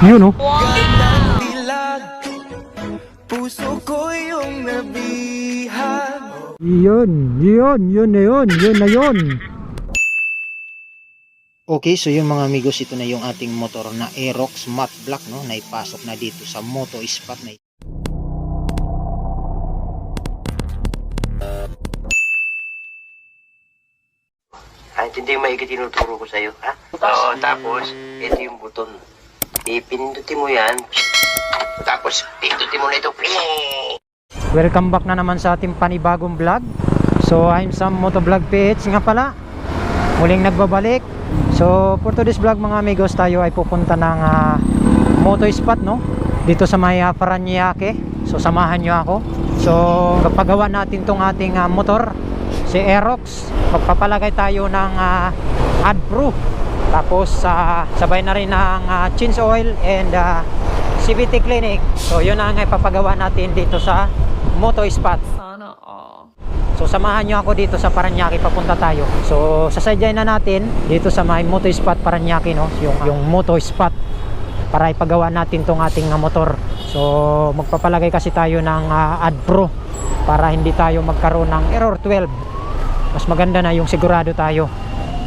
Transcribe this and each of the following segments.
Yun oh. Puso ko yung nabihag. Yun na yun. Okay, so yung mga amigos, ito na yung ating motor na Aerox Matte Black, no, na ipasok na dito sa Moto Spot na ito. Hindi mo maigi tinuturo ko sa'yo, ha? Oo, tapos, ito yung buton. Ipindutin mo yan, tapos pindutin mo na ito. Welcome back na naman sa ating panibagong vlog. So I'm Sam Motovlog PH nga pala, muling nagbabalik. So for today's vlog mga amigos, tayo ay pupunta ng Moto Spot, no, dito sa may Paranaque. So samahan nyo ako. So kapagawa natin tong ating motor, si Aerox. Magpapalagay tayo ng AdPro, tapos sabay na rin ng change oil and CVT cleaning. So yun ang ipapagawa natin dito sa Moto Spot. Sana all. So samahan nyo ako dito sa Paranaque, papunta tayo. So sasadyay na natin dito sa may Moto Spot Paranaque, no, yung Moto Spot, para ipagawa natin tong ating motor. So magpapalagay kasi tayo ng AdPro para hindi tayo magkaroon ng error 12. Mas maganda na yung sigurado tayo,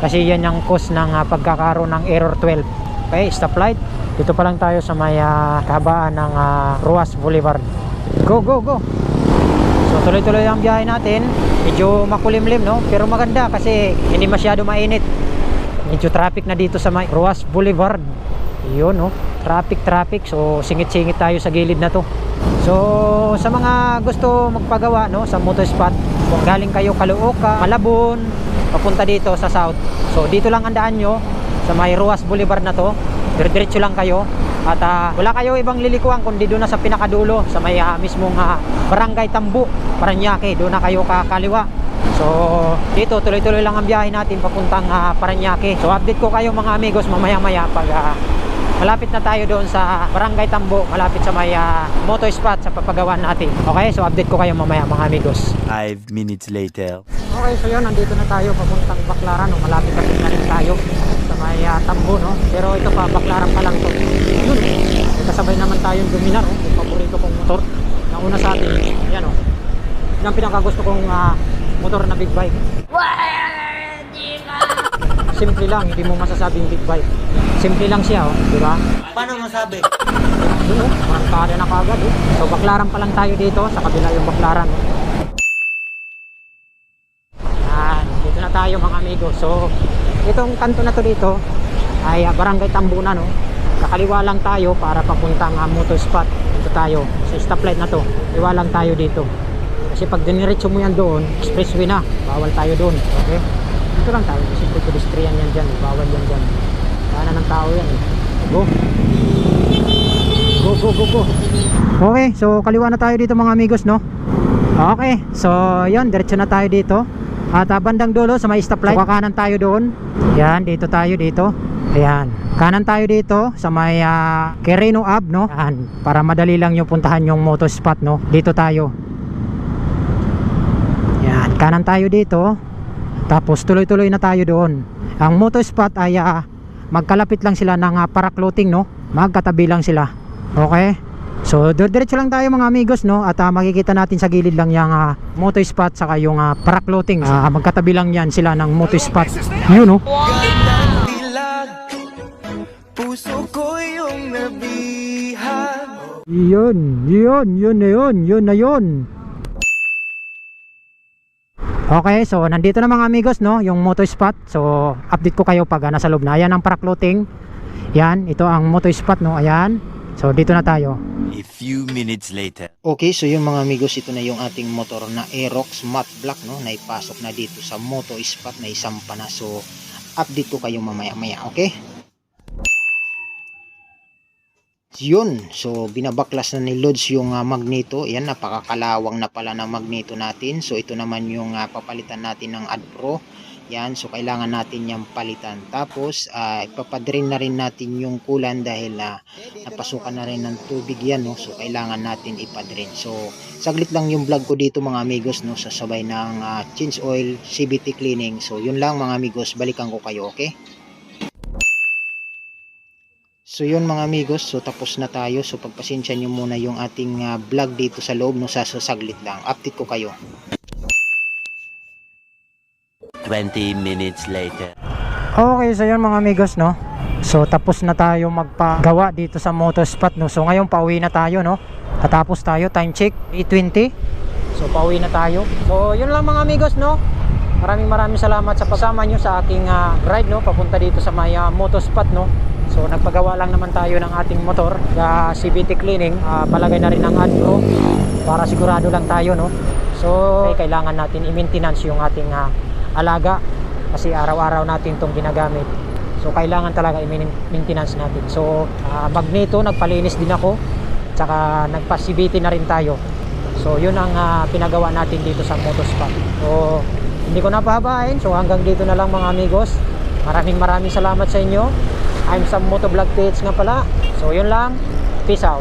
kasi yan yung cause ng pagkakaroon ng error 12. Okay, stoplight. Dito pa lang tayo sa may kahabaan ng Ruas Boulevard. Go. So tuloy-tuloy ang biyahe natin. Medyo makulimlim, no, pero maganda kasi hindi masyado mainit. Medyo traffic na dito sa may Ruas Boulevard. Yun, no, traffic. So singit-singit tayo sa gilid na to. So sa mga gusto magpagawa, no, sa Moto Spot, kung galing kayo Caloocan, Malabon, papunta dito sa South, so dito lang ang daan nyo sa may Ruas Boulevard na to. Diretso lang kayo at wala kayo ibang lilikuan kundi doon na sa pinakadulo sa may mismong Barangay Tambo, Paranaque. Doon na kayo kakaliwa. So dito tuloy-tuloy lang ang biyahe natin papuntang Paranaque. So update ko kayo mga amigos mamaya-maya pag malapit na tayo doon sa Barangay Tambo, malapit sa may Moto Spot sa papagawa natin. Okay, so update ko kayo mamaya mga amigos. 5 minutes later. Okay, so yun, nandito na tayo papuntang Baclaran, no? Malapit na rin tayo sa may Tambo, no? Pero ito pa, Baclaran pa lang to. Yun, kasabay naman tayong Dominar, oh, yung paborito kong motor. Nauna sa atin, yan o. Yan ang pinakagusto kong motor na big bike. Simple lang, hindi mo masasabing big bike. Simple lang siya, oh, di ba? Paano masabi? Yun, oh, markada na kagad, oh. So Baclaran pa lang tayo dito, sa kabila yung Baclaran, oh. Yan, dito na tayo mga amigo. So itong kanto na to dito ay Barangay Tambo na, no. Kakaliwa lang tayo para papuntang Moto Spot. Dito tayo sa stoplight na to, iwa lang tayo dito. Kasi pag diniretso mo yan doon, expressway na, bawal tayo doon. Okay, dito lang tayo kasi pedestrian yan dyan, bawal yan dyan. Sana ng tao yan, eh. Go. Okay, so kaliwa na tayo dito mga amigos, no. Okay, so yun, diretso na tayo dito. At bandang dulo sa may stoplight, so kakanan tayo doon. Yan, dito tayo dito. Ayan, kanan tayo dito sa may Quirino Ave, no. Yan, para madali lang yung puntahan yung Moto Spot, no. Dito tayo. Yan, kanan tayo dito. Tapos tuloy-tuloy na tayo doon. Ang Moto Spot ay magkalapit lang sila ng Paraclothing, no. Magkatabi lang sila. Okay, so diretso lang tayo mga amigos, no. At makikita natin sa gilid lang yung Moto Spot saka yung Paraclothing. Magkatabi lang yan sila ng Moto Spot. Yun, no. Puso ko yung nabihag. Yun na yun. Okay, so nandito na mga amigos, no, yung Moto Spot. So update ko kayo pag nasa loob na. Ayan ang Paraclothing. Yan, ito ang Moto Spot, no. Ayan, so dito na tayo. A few minutes later. Okay, so yung mga amigos, ito na yung ating motor na Aerox Matte Black, no, na ipasok na dito sa Moto Spot, na isampa na. So update ko kayo mamaya-maya, okay? Yun, so binabaklas na ni Lods yung magneto. Yan, napakakalawang na pala ng magneto natin. So ito naman yung papalitan natin ng AdPro. Yan, so kailangan natin yung palitan. Tapos ipapadrin na rin natin yung kulan dahil napasukan na rin ng tubig yan, no? So kailangan natin ipadrin. So saglit lang yung vlog ko dito mga amigos, no, sasabay ng change oil, CVT cleaning. So yun lang mga amigos, balikan ko kayo, okay? So yun mga amigos, so tapos na tayo. So pagpasensya nyo muna yung ating vlog dito sa loob, no, sasaglit lang. Update ko kayo. 20 minutes later. Okay, so yun mga amigos, no. So tapos na tayo magpagawa dito sa motospot, no. So ngayon pauwi na tayo, no. Katapos tayo, time check 8:20. So pauwi na tayo. So yun lang mga amigos, no. Maraming salamat sa pagsama nyo sa aking ride, no, papunta dito sa may motospot, no. So nagpagawa lang naman tayo ng ating motor, CVT cleaning, palagay na rin ng AdPro para sigurado lang tayo, no. So kailangan natin i-maintenance yung ating alaga kasi araw-araw natin itong ginagamit. So kailangan talaga i-maintenance natin. So magneto, nagpalinis din ako, tsaka nagpa-CVT na rin tayo. So yun ang pinagawa natin dito sa motospot. So hindi ko na pahabain. So hanggang dito na lang mga amigos. Maraming salamat sa inyo. I'm Sam Motovlog PH nga pala. So yun lang. Peace out.